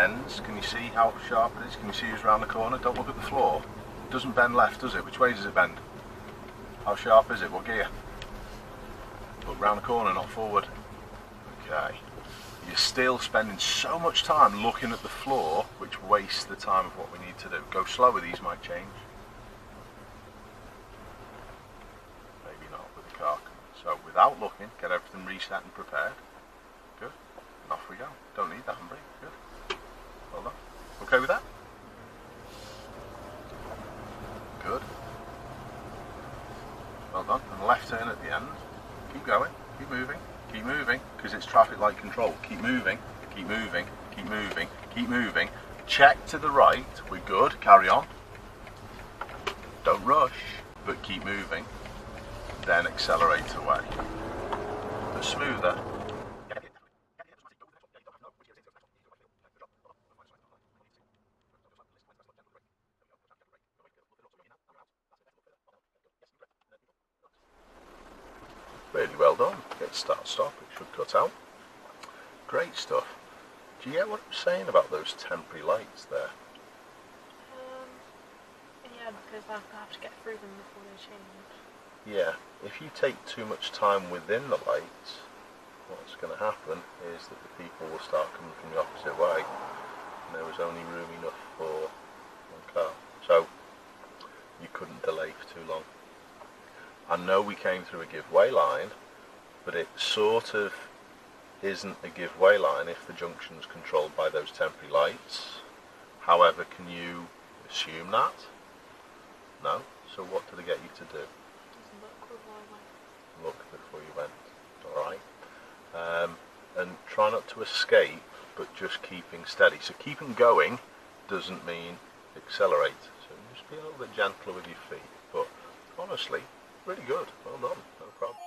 bends. Can you see how sharp it is? Can you see who's around the corner? Don't look at the floor. It doesn't bend left, does it? Which way does it bend? How sharp is it? What gear? Look round the corner, not forward. Okay. You're still spending so much time looking at the floor, which wastes the time of what we need to do. Go slower, these might change. Maybe not with the car. So without looking, get everything reset and prepared. Good. And off we go. Don't need that handbrake. Good. Well done. Okay with that? Good. Well done. And left turn at the end. Keep going. Keep moving. Keep moving, because it's traffic light control. Keep moving, keep moving, keep moving, keep moving. Check to the right, we're good, carry on. Don't rush, but keep moving. Then accelerate away. But smoother. Really well done. Get start stop, it should cut out. Great stuff. Do you get what I'm saying about those temporary lights there? Yeah, because I have to get through them before they change. Yeah, if you take too much time within the lights, what's going to happen is that the people will start coming from the opposite way, and there was only room enough for one car. So you couldn't delay for too long. I know we came through a give-way line, but it sort of isn't a give-way line if the junction's controlled by those temporary lights. However, can you assume that? No? So what did they get you to do? Just look before I went. Look before you went. Alright. And try not to escape, but just keeping steady. So keeping going doesn't mean accelerate. So just be a little bit gentler with your feet. But honestly, really good. Well done. No problem.